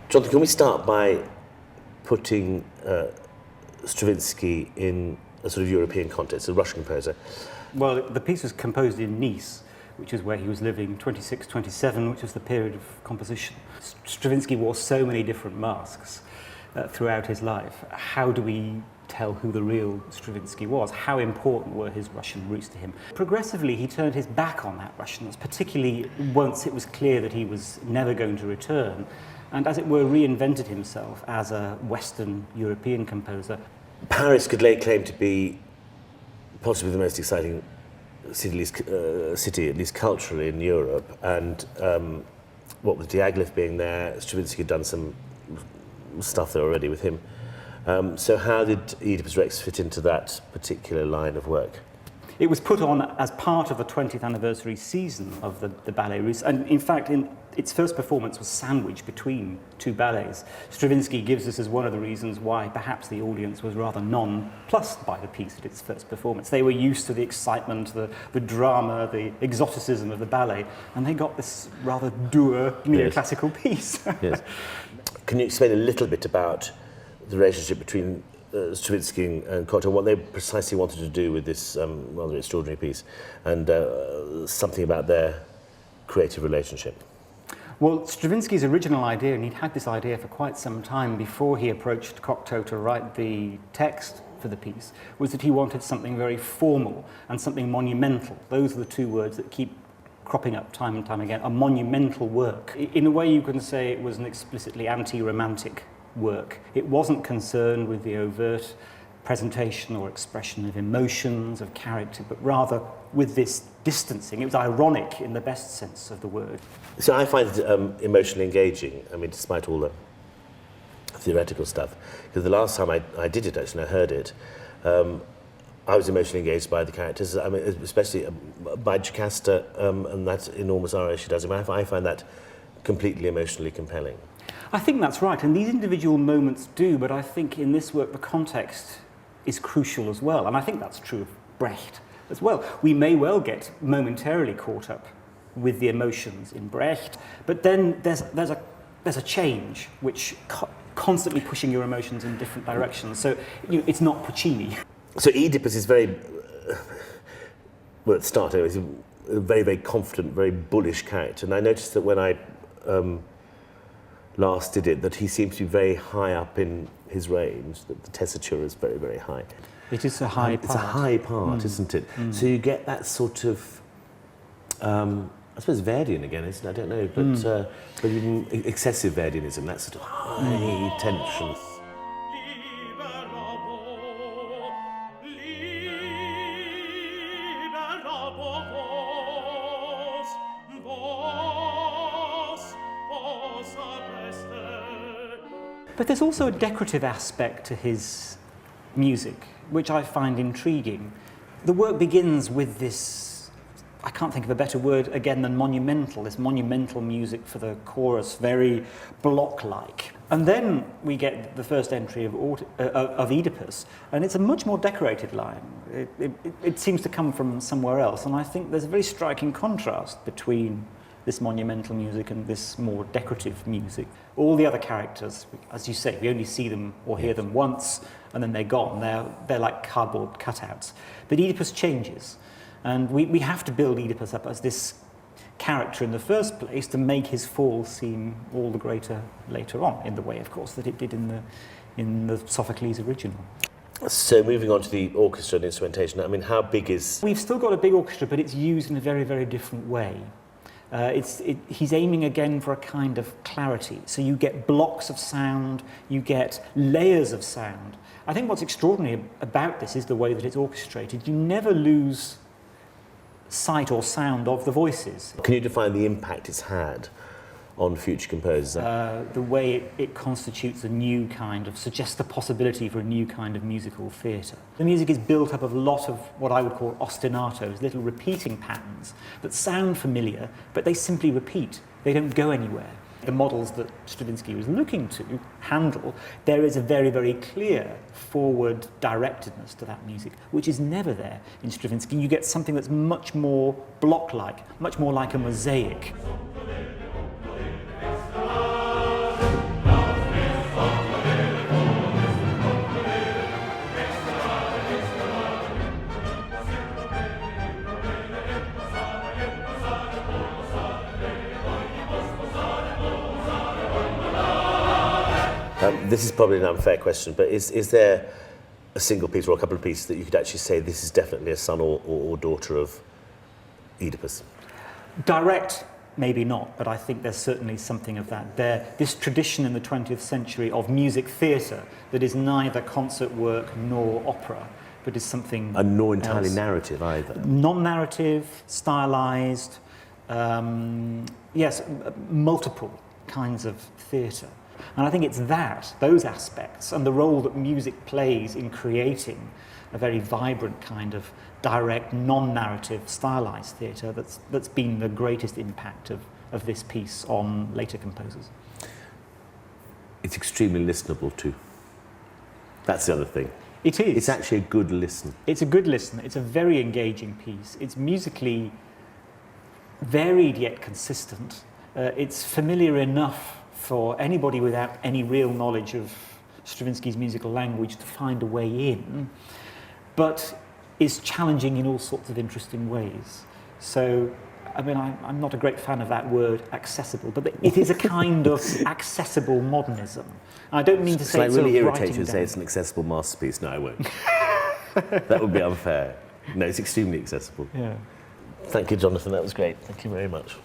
Jonathan, can we start by putting Stravinsky in a sort of European context, a Russian composer? Well, the piece was composed in Nice, which is where he was living, 26, 27, which was the period of composition. Stravinsky wore so many different masks throughout his life. How do we tell who the real Stravinsky was? How important were his Russian roots to him? Progressively, he turned his back on that Russianness, particularly once it was clear that he was never going to return, and as it were, reinvented himself as a Western European composer. Paris could lay claim to be possibly the most exciting city, at least culturally, in Europe, and what with Diaghilev being there, Stravinsky had done some stuff there already with him. So how did Oedipus Rex fit into that particular line of work? It was put on as part of the 20th anniversary season of the Ballet Russe, and in fact, its first performance was sandwiched between two ballets. Stravinsky gives us as one of the reasons why perhaps the audience was rather nonplussed by the piece at its first performance. They were used to the excitement, the drama, the exoticism of the ballet, and they got this rather dour neoclassical piece. Yes. Can you explain a little bit about the relationship between Stravinsky and Cocteau, what they precisely wanted to do with this rather extraordinary piece, and something about their creative relationship? Well, Stravinsky's original idea, and he'd had this idea for quite some time before he approached Cocteau to write the text for the piece, was that he wanted something very formal and something monumental. Those are the two words that keep cropping up time and time again, a monumental work. In a way, you can say it was an explicitly anti-romantic work. It wasn't concerned with the overt presentation or expression of emotions, of character, but rather with this distancing. It was ironic in the best sense of the word. So I find it emotionally engaging, I mean, despite all the theoretical stuff, because the last time I did it, actually, I heard it, I was emotionally engaged by the characters, I mean, especially by Jocasta and that enormous aria she does. I mean, I find that completely emotionally compelling. I think that's right, and these individual moments do, but I think in this work the context is crucial as well, and I think that's true of Brecht as well. We may well get momentarily caught up with the emotions in Brecht, but then there's a change which constantly pushing your emotions in different directions, so it's not Puccini. So Oedipus is very, well, at the start anyway, he's a very, very confident, very bullish character, and I noticed that when I last did it, that he seems to be very high up in his range, that the tessiture is very, very high. It is a high part. It's a high part, isn't it? So you get that sort of, I suppose Verdian again, isn't it? I don't know, but even excessive Verdianism, that sort of high tension. But there's also a decorative aspect to his music, which I find intriguing. The work begins with this, I can't think of a better word again than monumental, this monumental music for the chorus, very block-like. And then we get the first entry of Oedipus, and it's a much more decorated line. It seems to come from somewhere else, and I think there's a very striking contrast between this monumental music and this more decorative music. All the other characters, as you say, we only see them or hear them once, and then they're gone. They're like cardboard cutouts. But Oedipus changes, and we have to build Oedipus up as this character in the first place to make his fall seem all the greater later on, in the way, of course, that it did in the Sophocles original. So moving on to the orchestra and instrumentation, I mean, how big is... We've still got a big orchestra, but it's used in a very, very different way. He's aiming again for a kind of clarity. So you get blocks of sound, you get layers of sound. I think what's extraordinary about this is the way that it's orchestrated. You never lose sight or sound of the voices. Can you define the impact it's had on future composers? The way it constitutes a new kind of, suggests the possibility for a new kind of musical theatre. The music is built up of a lot of what I would call ostinatos, little repeating patterns that sound familiar, but they simply repeat. They don't go anywhere. The models that Stravinsky was looking to handle, there is a very, very clear forward directedness to that music, which is never there in Stravinsky. You get something that's much more block-like, much more like a mosaic. this is probably an unfair question, but is there a single piece or a couple of pieces that you could actually say this is definitely a son or daughter of Oedipus? Direct, maybe not, but I think there's certainly something of that. This tradition in the 20th century of music theatre that is neither concert work nor opera, but is something And nor entirely else. narrative either. Non-narrative, stylized, yes, multiple kinds of theatre. And I think it's those aspects, and the role that music plays in creating a very vibrant kind of direct, non-narrative, stylized theatre that's been the greatest impact of this piece on later composers. It's extremely listenable too. That's the other thing. It is. It's actually a good listen. It's a good listen. It's a very engaging piece. It's musically varied yet consistent. It's familiar enough for anybody without any real knowledge of Stravinsky's musical language to find a way in, but is challenging in all sorts of interesting ways. So, I mean, I'm not a great fan of that word accessible, but it is a kind of accessible modernism. I don't mean to say it's really sort of irritate writing you to say down. it's an accessible masterpiece. No, I won't. That would be unfair. No, it's extremely accessible. Yeah. Thank you, Jonathan. That was great. Thank you very much.